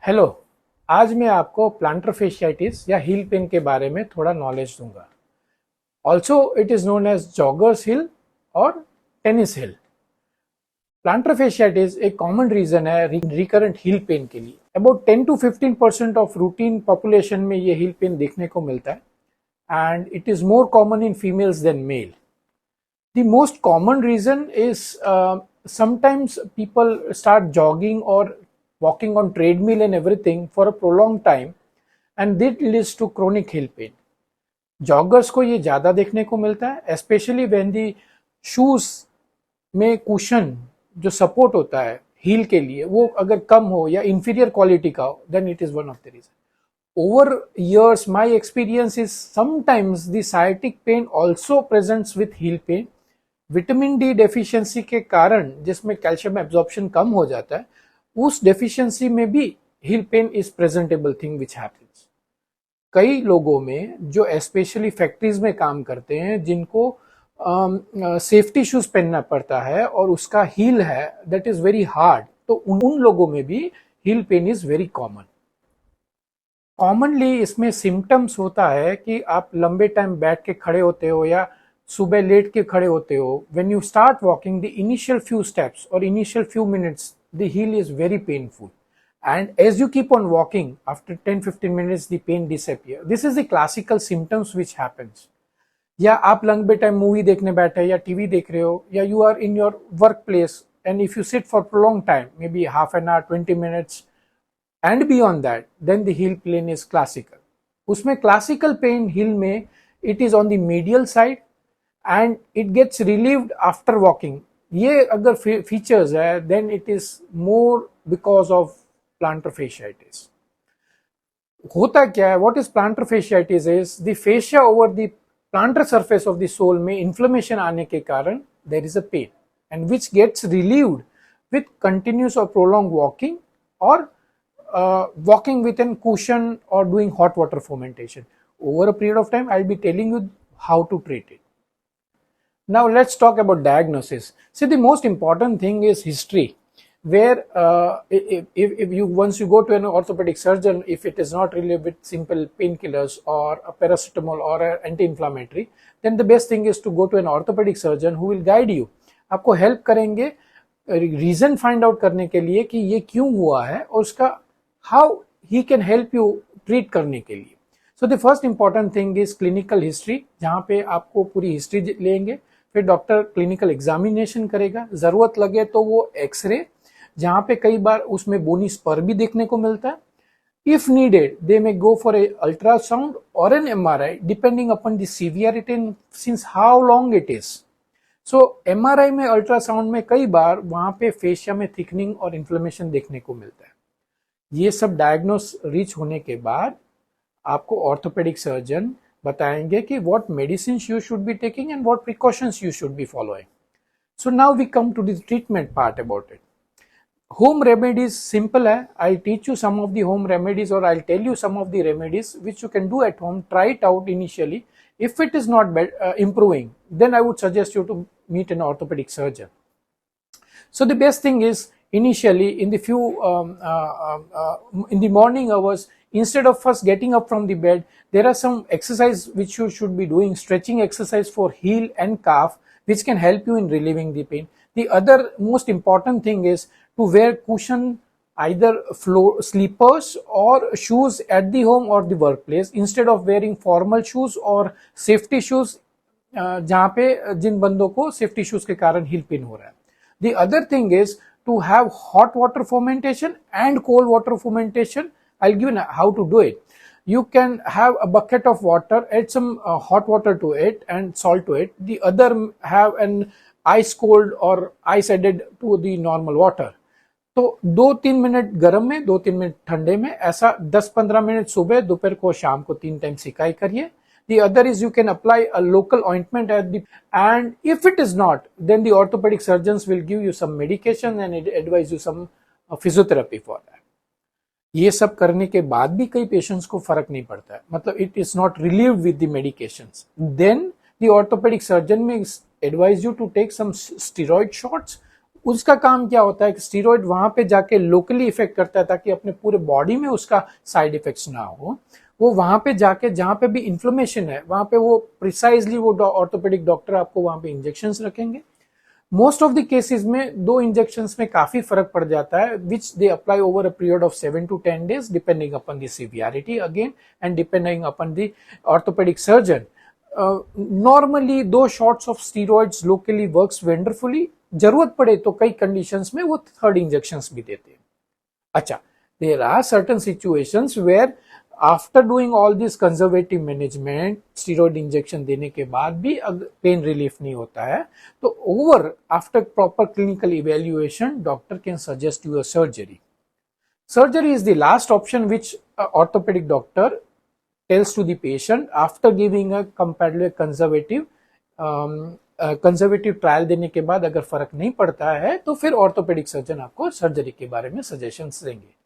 Hello. आज मैं आपको प्लांटर फेशियाइटिस या हील पेन के बारे में थोड़ा नॉलेज दूंगा। Also it is known as jogger's heel और टेनिस हिल। प्लांटर फेशियाइटिस एक कॉमन रीजन है रिकरेंट हील पेन के लिए। About 10 to 15% of routine population में ये हील पेन देखने को मिलता है and it is more common in females than male. The most common reason is sometimes people start jogging or walking on treadmill and everything for a prolonged time and that leads to chronic heel pain. Joggers को ये ज्यादा देखने को मिलता है, specially when the shoes में cushion जो support होता है हील के लिए वो अगर कम हो या इंफीरियर क्वालिटी का हो, then it is one of the reason. Over years, my experience is sometimes the sciatic pain also presents with heel pain. Vitamin D deficiency के कारण जिसमें कैल्शियम एब्जॉर्प्शन कम हो जाता है, उस डेफिशिएंसी में भी heal pen is presentable thing which happens. कई लोगों में जो स्पेशली फैक्ट्रीज में काम करते हैं जिनको सेफ्टी शूज पहनना पड़ता है और उसका हील है दैट इज वेरी हार्ड, तो उन लोगों में भी heal pen is very common. Commonly इसमें सिम्टम्स होता है कि आप लंबे टाइम बैठ के खड़े होते हो या सुबह लेट के खड़े होते हो. When you start walking the initial few steps और initial few minutes the heel is very painful and as you keep on walking after 10-15 minutes the pain disappear. This is the classical symptoms which happens. या आप लंबे time movie देखने बैठे या TV देख रहे हो या you are in your work place and if you sit for prolong time maybe half an hour 20 minutes and beyond that, then the heel pain is classical. उसमें classical pain heel में it is on the medial side and it gets relieved after walking. ये अगर features है then it is more because of plantar fasciitis. होता क्या है? What is plantar fasciitis is the fascia over the plantar surface of the sole में inflammation आने के कारण there is a pain and which gets relieved with continuous or prolonged walking or walking with a cushion or doing hot water fomentation. Over a period of time, I'll be telling you how to treat it. Now let's talk about diagnosis. See, the most important thing is history. Where if you once you go to an orthopedic surgeon, if it is not really with simple painkillers or a paracetamol or an anti-inflammatory, then the best thing is to go to an orthopedic surgeon who will guide you. आपको help करेंगे reason find out करने के लिए कि ये क्यों हुआ है और उसका how he can help you treat करने के लिए. So the first important thing is clinical history, जहां पे आपको पूरी हिस्ट्री लेंगे. फिर डॉक्टर क्लिनिकल एग्जामिनेशन करेगा, जरूरत लगे तो वो एक्सरे, जहां पे कई बार उसमें बोनी स्पर भी देखने को मिलता है. If needed they may go for a ultrasound और an MRI depending upon the severity and since how long it is. So MRI में, अल्ट्रासाउंड में कई बार वहां पे फेशिया में थिकनिंग और इन्फ्लेमेशन देखने को मिलता है. ये सब डायग्नोस रीच होने के बाद आपको ऑर्थोपेडिक सर्जन बताएंगे कि what medicine you should be taking and what precautions you should be following. So now we come to the treatment part about it. Home remedies simple है. I'll teach you some of the home remedies or I'll tell you some of the remedies which you can do at home. Try it out initially. If it is not improving, then I would suggest you to meet an orthopedic surgeon. So the best thing is initially in the in the morning hours, instead of first getting up from the bed, there are some exercise which you should be doing, stretching exercise for heel and calf, which can help you in relieving the pain. The other most important thing is to wear cushion, either floor sleepers or shoes at the home or the workplace instead of wearing formal shoes or safety shoes, जहाँ पे जिन बंदों को safety shoes के कारण heel pain हो रहा है. The other thing is to have hot water fomentation and cold water fomentation. I'll give you how to do it. You can have a bucket of water, add some hot water to it and salt to it. The other have an ice cold or ice added to the normal water. तो 2-3 minute गर्म में, 2-3 minute ठंडे में, ऐसा 10-15 minute सुबह, दोपहर को, शाम को 3 टाइम सिकाई करिए. The other is you can apply a local ointment at the, and if it is not, then the orthopedic surgeons will give you some medication and advise you some physiotherapy for that. ये सब करने के बाद भी कई patients को फर्क नहीं पड़ता है, मतलब it is not relieved with the medications. Then the orthopedic surgeon may advise you to take some steroid shots. उसका काम क्या होता है कि स्टीरॉयड वहां पे जाके लोकली इफेक्ट करता है ताकि अपने पूरे बॉडी में उसका साइड इफेक्ट्स ना हो। वो वहां पे जाके जहां पे भी इन्फ्लेमेशन है वहां पे वो प्रिसाइजली वो ऑर्थोपेडिक डॉक्टर आपको वहां पे इंजेक्शंस रखेंगे। मोस्ट ऑफ द केसेस में 2 इंजेक्शंस में काफी फर्क पड़ जाता है, which they apply over a period of 7 to 10 days depending upon the severity again and depending upon the orthopaedic surgeon. Normally 2 shots of steroids locally works wonderfully. जरूरत पड़े तो कई कंडीशंस में वो थर्ड इंजेक्शंस भी देते हैं। अच्छा, there are certain situations where after doing all this conservative management, steroid injection देने के बाद भी अगर पेन रिलीफ नहीं होता है तो over after proper clinical evaluation doctor can suggest you a surgery. Surgery is the last option which orthopedic doctor tells to the patient after giving a comparatively conservative trial देने के बाद अगर फर्क नहीं पड़ता है तो फिर ऑर्थोपेडिक सर्जन आपको सर्जरी के बारे में सजेशंस देंगे।